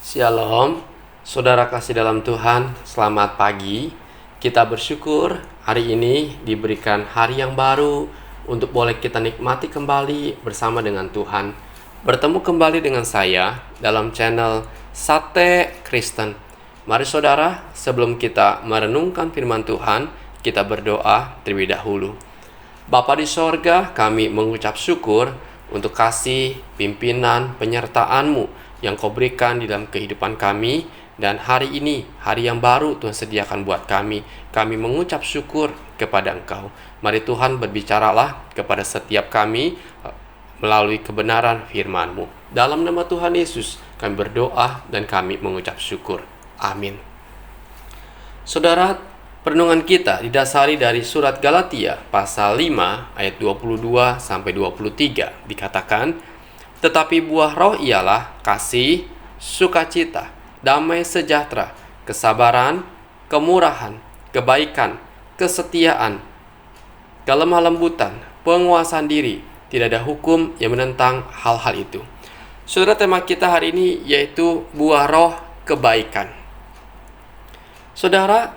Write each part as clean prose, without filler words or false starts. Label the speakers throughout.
Speaker 1: Shalom, saudara kasih dalam Tuhan, selamat pagi. Kita bersyukur hari ini diberikan hari yang baru untuk boleh kita nikmati kembali bersama dengan Tuhan. Bertemu kembali dengan saya dalam channel Sate Kristen. Mari saudara, sebelum kita merenungkan firman Tuhan, kita berdoa terlebih dahulu. Bapa di sorga, kami mengucap syukur untuk kasih, pimpinan, penyertaan-Mu yang Kau berikan di dalam kehidupan kami. Dan hari ini, hari yang baru Tuhan sediakan buat kami. Kami mengucap syukur kepada Engkau. Mari Tuhan berbicaralah kepada setiap kami melalui kebenaran firman-Mu. Dalam nama Tuhan Yesus, kami berdoa dan kami mengucap syukur. Amin. Saudara, perenungan kita didasari dari surat Galatia pasal 5 ayat 22 sampai 23. Dikatakan, tetapi buah roh ialah kasih, sukacita, damai sejahtera, kesabaran, kemurahan, kebaikan, kesetiaan, kelemah lembutan, penguasaan diri. Tidak ada hukum yang menentang hal-hal itu. Saudara, tema kita hari ini yaitu buah roh kebaikan. Saudara,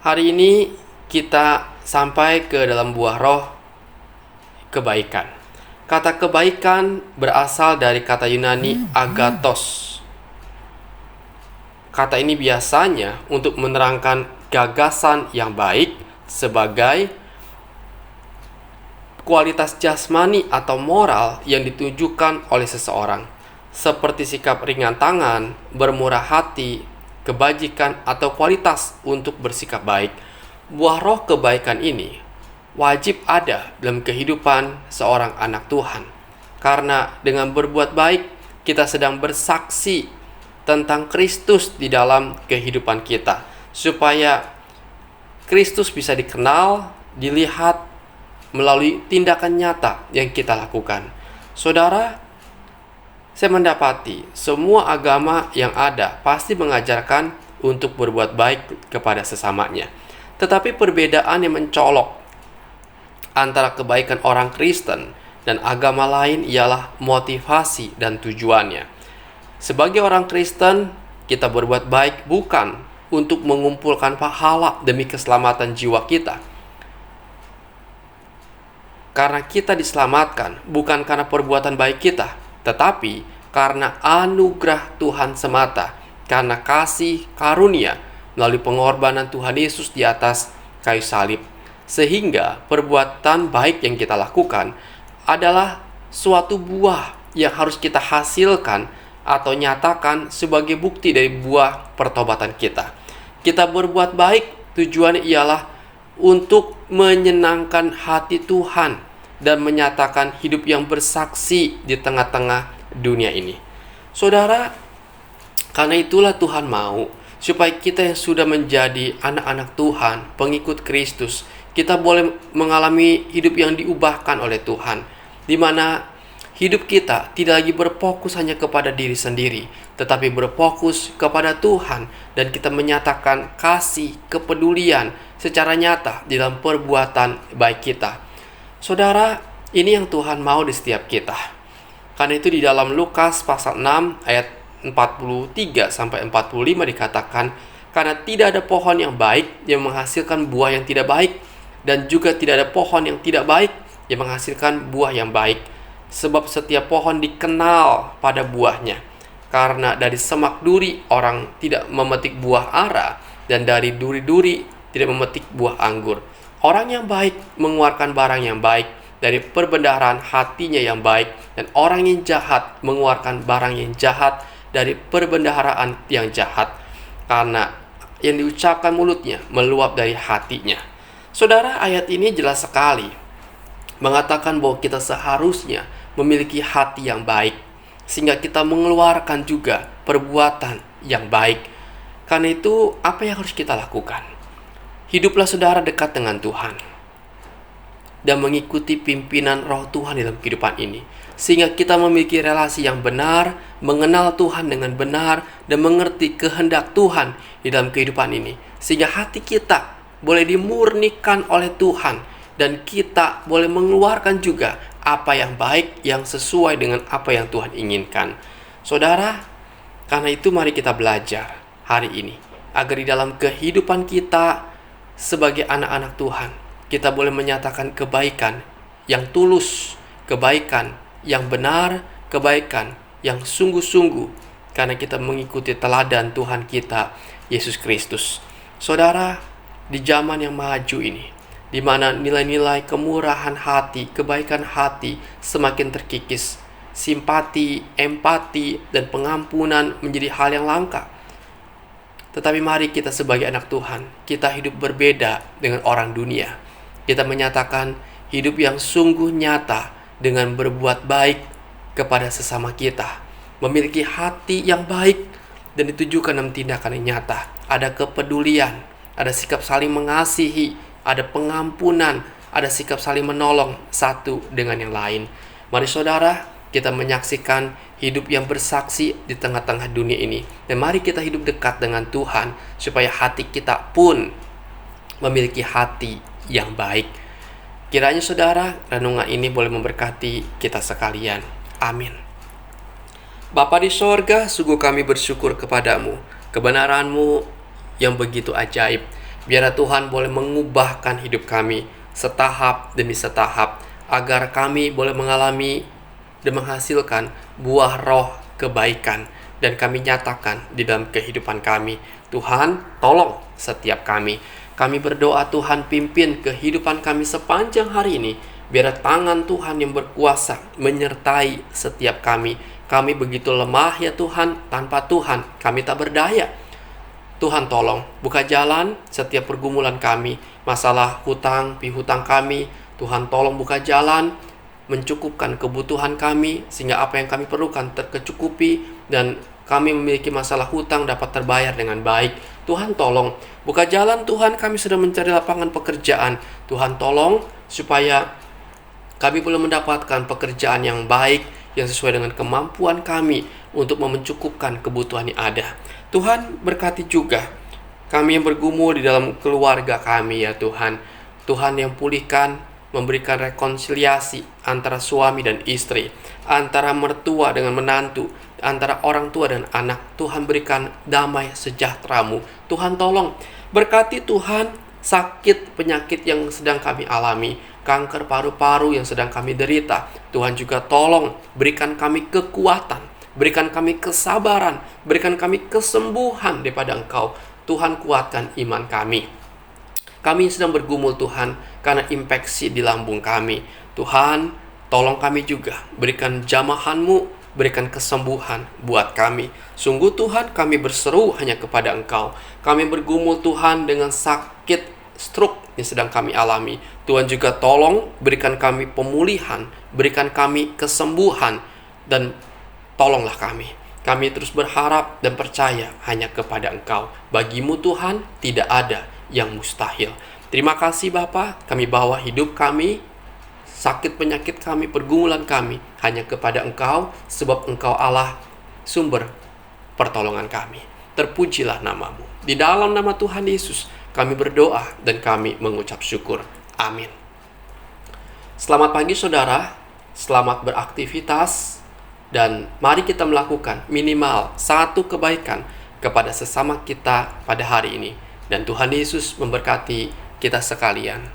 Speaker 1: hari ini kita sampai ke dalam buah roh kebaikan. Kata kebaikan berasal dari kata Yunani agathos. Kata ini biasanya untuk menerangkan gagasan yang baik sebagai kualitas jasmani atau moral yang ditujukan oleh seseorang, seperti sikap ringan tangan, bermurah hati, kebajikan, atau kualitas untuk bersikap baik. Buah roh kebaikan ini wajib ada dalam kehidupan seorang anak Tuhan. Karena dengan berbuat baik, kita sedang bersaksi tentang Kristus di dalam kehidupan kita. Supaya Kristus bisa dikenal, dilihat melalui tindakan nyata yang kita lakukan. Saudara, saya mendapati semua agama yang ada pasti mengajarkan untuk berbuat baik kepada sesamanya. Tetapi perbedaan yang mencolok antara kebaikan orang Kristen dan agama lain ialah motivasi dan tujuannya. Sebagai orang Kristen, kita berbuat baik bukan untuk mengumpulkan pahala demi keselamatan jiwa kita. Karena kita diselamatkan bukan karena perbuatan baik kita, tetapi karena anugerah Tuhan semata, karena kasih karunia melalui pengorbanan Tuhan Yesus di atas kayu salib. Sehingga perbuatan baik yang kita lakukan adalah suatu buah yang harus kita hasilkan atau nyatakan sebagai bukti dari buah pertobatan kita. Kita berbuat baik tujuannya ialah untuk menyenangkan hati Tuhan dan menyatakan hidup yang bersaksi di tengah-tengah dunia ini. Saudara, karena itulah Tuhan mau supaya kita yang sudah menjadi anak-anak Tuhan, pengikut Kristus, kita boleh mengalami hidup yang diubahkan oleh Tuhan, di mana hidup kita tidak lagi berfokus hanya kepada diri sendiri, tetapi berfokus kepada Tuhan, dan kita menyatakan kasih, kepedulian secara nyata di dalam perbuatan baik kita. Saudara, ini yang Tuhan mau di setiap kita. Karena itu di dalam Lukas pasal 6 ayat 43 sampai 45 dikatakan, karena tidak ada pohon yang baik yang menghasilkan buah yang tidak baik, dan juga tidak ada pohon yang tidak baik yang menghasilkan buah yang baik. Sebab setiap pohon dikenal pada buahnya. Karena dari semak duri orang tidak memetik buah ara, dan dari duri-duri tidak memetik buah anggur. Orang yang baik mengeluarkan barang yang baik dari perbendaharaan hatinya yang baik, dan orang yang jahat mengeluarkan barang yang jahat dari perbendaharaan yang jahat. Karena yang diucapkan mulutnya meluap dari hatinya. Saudara, ayat ini jelas sekali mengatakan bahwa kita seharusnya memiliki hati yang baik, sehingga kita mengeluarkan juga perbuatan yang baik. Karena itu, apa yang harus kita lakukan? Hiduplah saudara dekat dengan Tuhan dan mengikuti pimpinan roh Tuhan dalam kehidupan ini, sehingga kita memiliki relasi yang benar, mengenal Tuhan dengan benar, dan mengerti kehendak Tuhan di dalam kehidupan ini, sehingga hati kita boleh dimurnikan oleh Tuhan, dan kita boleh mengeluarkan juga apa yang baik yang sesuai dengan apa yang Tuhan inginkan. Saudara, Karena itu mari kita belajar hari ini, agar di dalam kehidupan kita sebagai anak-anak Tuhan, kita boleh menyatakan kebaikan yang tulus, kebaikan yang benar, kebaikan yang sungguh-sungguh, karena kita mengikuti teladan Tuhan kita, Yesus Kristus. Saudara, di zaman yang maju ini, di mana nilai-nilai kemurahan hati, kebaikan hati semakin terkikis, simpati, empati, dan pengampunan menjadi hal yang langka. Tetapi mari kita sebagai anak Tuhan, kita hidup berbeda dengan orang dunia. Kita menyatakan hidup yang sungguh nyata dengan berbuat baik kepada sesama kita, memiliki hati yang baik dan ditujukan dalam tindakan yang nyata. Ada kepedulian, ada sikap saling mengasihi, ada pengampunan, ada sikap saling menolong satu dengan yang lain. Mari saudara, kita menyaksikan hidup yang bersaksi di tengah-tengah dunia ini. Dan mari kita hidup dekat dengan Tuhan, supaya hati kita pun memiliki hati yang baik. Kiranya saudara, renungan ini boleh memberkati kita sekalian. Amin. Bapa di sorga, sungguh kami bersyukur kepadamu, kebenaran-Mu yang begitu ajaib. Biarlah Tuhan boleh mengubahkan hidup kami setahap demi setahap, agar kami boleh mengalami dan menghasilkan buah roh kebaikan, dan kami nyatakan di dalam kehidupan kami. Tuhan, tolong setiap kami. Kami berdoa Tuhan, pimpin kehidupan kami sepanjang hari ini. Biar tangan Tuhan yang berkuasa menyertai setiap kami. Kami begitu lemah ya Tuhan, tanpa Tuhan kami tak berdaya. Tuhan tolong buka jalan setiap pergumulan kami, masalah hutang, pihutang kami. Tuhan tolong buka jalan, mencukupkan kebutuhan kami, sehingga apa yang kami perlukan terkecukupi, dan kami memiliki masalah hutang dapat terbayar dengan baik. Tuhan tolong buka jalan Tuhan, kami sudah mencari lapangan pekerjaan. Tuhan tolong supaya kami boleh mendapatkan pekerjaan yang baik, yang sesuai dengan kemampuan kami untuk mencukupkan kebutuhan yang ada. Tuhan berkati juga kami yang bergumul di dalam keluarga kami ya Tuhan. Tuhan yang pulihkan, memberikan rekonsiliasi antara suami dan istri, antara mertua dengan menantu, antara orang tua dan anak. Tuhan berikan damai sejahtera-Mu. Tuhan tolong berkati Tuhan sakit penyakit yang sedang kami alami, kanker paru-paru yang sedang kami derita. Tuhan juga tolong berikan kami kekuatan, berikan kami kesabaran, berikan kami kesembuhan daripada Engkau. Tuhan kuatkan iman kami. Kami sedang bergumul Tuhan karena infeksi di lambung kami. Tuhan, tolong kami juga. Berikan jamahan-Mu, berikan kesembuhan buat kami. Sungguh Tuhan, kami berseru hanya kepada Engkau. Kami bergumul Tuhan dengan sakit stroke yang sedang kami alami. Tuhan juga tolong berikan kami pemulihan, berikan kami kesembuhan, dan tolonglah kami. Kami terus berharap dan percaya hanya kepada Engkau. Bagi-Mu Tuhan, tidak ada yang mustahil. Terima kasih Bapa, kami bawa hidup kami, sakit penyakit kami, pergumulan kami hanya kepada Engkau, sebab Engkau Allah sumber pertolongan kami. Terpujilah nama-Mu. Di dalam nama Tuhan Yesus kami berdoa dan kami mengucap syukur. Amin. Selamat pagi saudara, selamat beraktivitas, dan mari kita melakukan minimal satu kebaikan kepada sesama kita pada hari ini. Dan Tuhan Yesus memberkati kita sekalian.